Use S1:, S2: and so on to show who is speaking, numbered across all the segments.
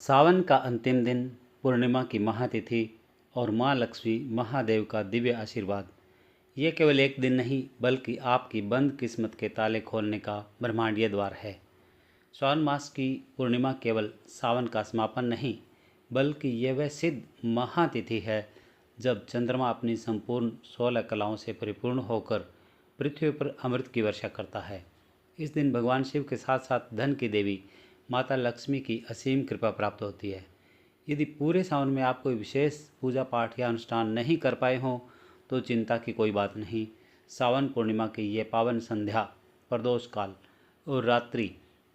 S1: सावन का अंतिम दिन, पूर्णिमा की महातिथि और माँ लक्ष्मी महादेव का दिव्य आशीर्वाद। ये केवल एक दिन नहीं बल्कि आपकी बंद किस्मत के ताले खोलने का ब्रह्मांडीय द्वार है। श्रावण मास की पूर्णिमा केवल सावन का समापन नहीं बल्कि यह वह सिद्ध महातिथि है जब चंद्रमा अपनी संपूर्ण 16 कलाओं से परिपूर्ण होकर पृथ्वी पर अमृत की वर्षा करता है। इस दिन भगवान शिव के साथ साथ धन की देवी माता लक्ष्मी की असीम कृपा प्राप्त होती है। यदि पूरे सावन में आप कोई विशेष पूजा पाठ या अनुष्ठान नहीं कर पाए हों तो चिंता की कोई बात नहीं। सावन पूर्णिमा की ये पावन संध्या, प्रदोष काल और रात्रि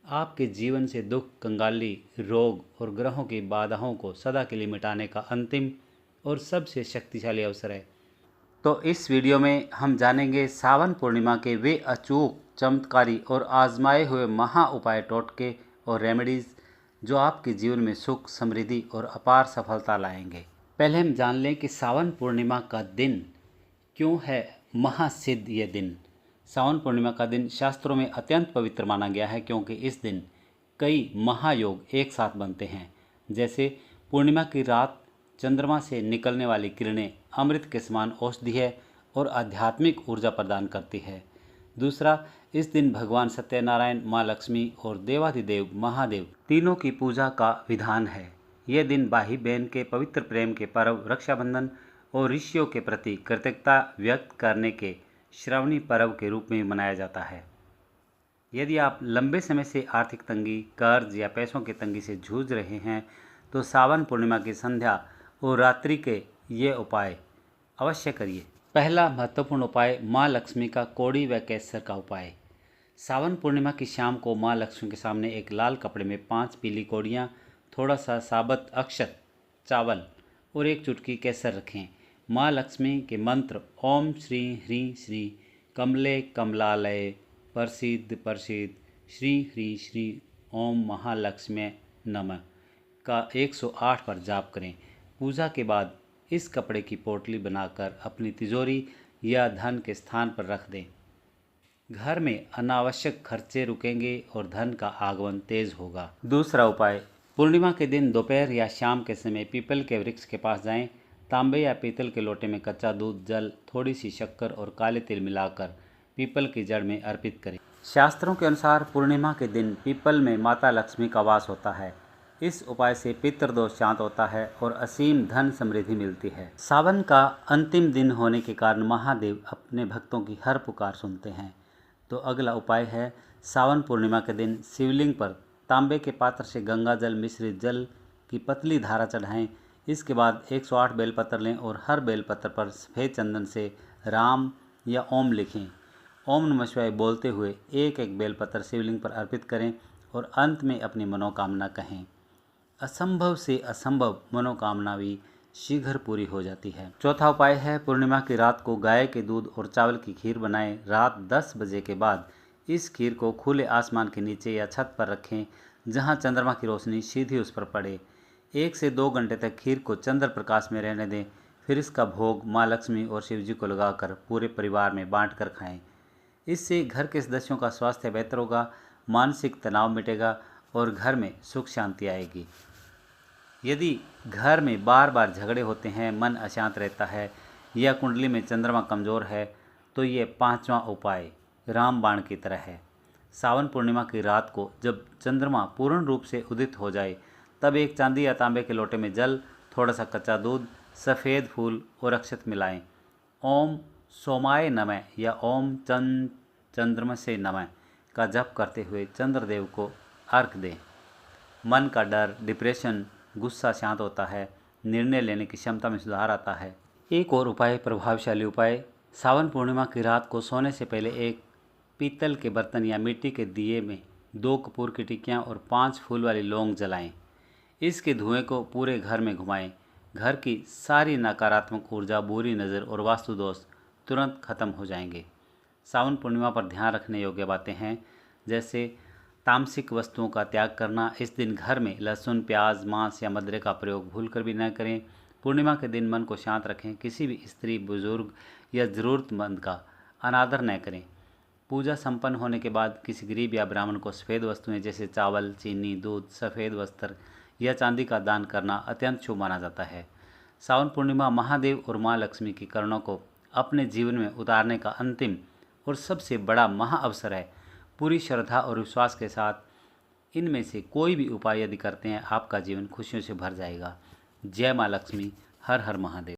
S1: आपके जीवन से दुख, कंगाली, रोग और ग्रहों की बाधाओं को सदा के लिए मिटाने का अंतिम और सबसे शक्तिशाली अवसर है। तो इस वीडियो में हम जानेंगे सावन पूर्णिमा के वे अचूक, चमत्कारी और आजमाए हुए महा उपाय, टोटके और रेमेडीज़ जो आपके जीवन में सुख, समृद्धि और अपार सफलता लाएंगे। पहले हम जान लें कि सावन पूर्णिमा का दिन क्यों है महासिद्ध। ये दिन, सावन पूर्णिमा का दिन शास्त्रों में अत्यंत पवित्र माना गया है क्योंकि इस दिन कई महायोग एक साथ बनते हैं। जैसे पूर्णिमा की रात चंद्रमा से निकलने वाली किरणें अमृत के समान औषधीय और आध्यात्मिक ऊर्जा प्रदान करती है। दूसरा, इस दिन भगवान सत्यनारायण, माँ लक्ष्मी और देवाधिदेव महादेव तीनों की पूजा का विधान है। यह दिन भाई बहन के पवित्र प्रेम के पर्व रक्षाबंधन और ऋषियों के प्रति कृतज्ञता व्यक्त करने के श्रावणी पर्व के रूप में मनाया जाता है। यदि आप लंबे समय से आर्थिक तंगी, कर्ज या पैसों की तंगी से जूझ रहे हैं तो सावन पूर्णिमा की संध्या और रात्रि के ये उपाय अवश्य करिए। पहला महत्वपूर्ण उपाय, माँ लक्ष्मी का कोड़ी व केसर का उपाय। सावन पूर्णिमा की शाम को माँ लक्ष्मी के सामने एक लाल कपड़े में 5 पीली कोड़ियाँ, थोड़ा सा साबुत अक्षत, चावल और एक चुटकी केसर रखें। माँ लक्ष्मी के मंत्र ओम श्री ह्रीं श्री कमले कमलालय प्रसिद्ध प्रसिद्ध श्री ह्री श्री ओम महालक्ष्मी नमः का 108 बार जाप करें। पूजा के बाद इस कपड़े की पोटली बनाकर अपनी तिजोरी या धन के स्थान पर रख दें। घर में अनावश्यक खर्चे रुकेंगे और धन का आगमन तेज होगा। दूसरा उपाय, पूर्णिमा के दिन दोपहर या शाम के समय पीपल के वृक्ष के पास जाएं। तांबे या पीतल के लोटे में कच्चा दूध, जल, थोड़ी सी शक्कर और काले तिल मिलाकर पीपल की जड़ में अर्पित करें। शास्त्रों के अनुसार पूर्णिमा के दिन पीपल में माता लक्ष्मी का वास होता है। इस उपाय से पितृदोष शांत होता है और असीम धन समृद्धि मिलती है। सावन का अंतिम दिन होने के कारण महादेव अपने भक्तों की हर पुकार सुनते हैं। तो अगला उपाय है, सावन पूर्णिमा के दिन शिवलिंग पर तांबे के पात्र से गंगा जल मिश्रित जल की पतली धारा चढ़ाएं। इसके बाद 108 बेलपत्र लें और हर बेलपत्र पर सफ़ेद चंदन से राम या ओम लिखें। ओम नमः शिवाय बोलते हुए एक एक बेलपत्र शिवलिंग पर अर्पित करें और अंत में अपनी मनोकामना कहें। असंभव से असंभव मनोकामना भी शीघ्र पूरी हो जाती है। चौथा उपाय है, पूर्णिमा की रात को गाय के दूध और चावल की खीर बनाएं। रात 10 बजे के बाद इस खीर को खुले आसमान के नीचे या छत पर रखें जहां चंद्रमा की रोशनी सीधी उस पर पड़े। 1 से 2 घंटे तक खीर को चंद्र प्रकाश में रहने दें। फिर इसका भोग माँ लक्ष्मी और शिव जी को लगाकर पूरे परिवार में बांट कर खाएँ। इससे घर के सदस्यों का स्वास्थ्य बेहतर होगा, मानसिक तनाव मिटेगा और घर में सुख शांति आएगी। यदि घर में बार बार झगड़े होते हैं, मन अशांत रहता है या कुंडली में चंद्रमा कमज़ोर है तो ये 5वां उपाय रामबाण की तरह है। सावन पूर्णिमा की रात को जब चंद्रमा पूर्ण रूप से उदित हो जाए तब एक चांदी या तांबे के लोटे में जल, थोड़ा सा कच्चा दूध, सफ़ेद फूल और अक्षत मिलाएं। ओम सोमाय नमः या ओम चंद्रमसे नमः का जप करते हुए चंद्रदेव को अर्घ दें। मन का डर, डिप्रेशन, गुस्सा शांत होता है, निर्णय लेने की क्षमता में सुधार आता है। एक और उपाय, प्रभावशाली उपाय, सावन पूर्णिमा की रात को सोने से पहले एक पीतल के बर्तन या मिट्टी के दिए में 2 कपूर की टिक्कियाँ और 5 फूल वाली लौंग जलाएं। इसके धुएं को पूरे घर में घुमाएं। घर की सारी नकारात्मक ऊर्जा, बुरी नज़र और वास्तु दोष तुरंत खत्म हो जाएंगे। सावन पूर्णिमा पर ध्यान रखने योग्य बातें हैं, जैसे तामसिक वस्तुओं का त्याग करना। इस दिन घर में लहसुन, प्याज, मांस या मदिरा का प्रयोग भूलकर भी न करें। पूर्णिमा के दिन मन को शांत रखें। किसी भी स्त्री, बुजुर्ग या ज़रूरतमंद का अनादर न करें। पूजा संपन्न होने के बाद किसी गरीब या ब्राह्मण को सफ़ेद वस्तुएं जैसे चावल, चीनी, दूध, सफ़ेद वस्त्र या चांदी का दान करना अत्यंत शुभ माना जाता है। सावन पूर्णिमा महादेव और माँ लक्ष्मी की करुणा को अपने जीवन में उतारने का अंतिम और सबसे बड़ा महाअवसर है। पूरी श्रद्धा और विश्वास के साथ इनमें से कोई भी उपाय यदि करते हैं, आपका जीवन खुशियों से भर जाएगा। जय माँ लक्ष्मी। हर हर महादेव।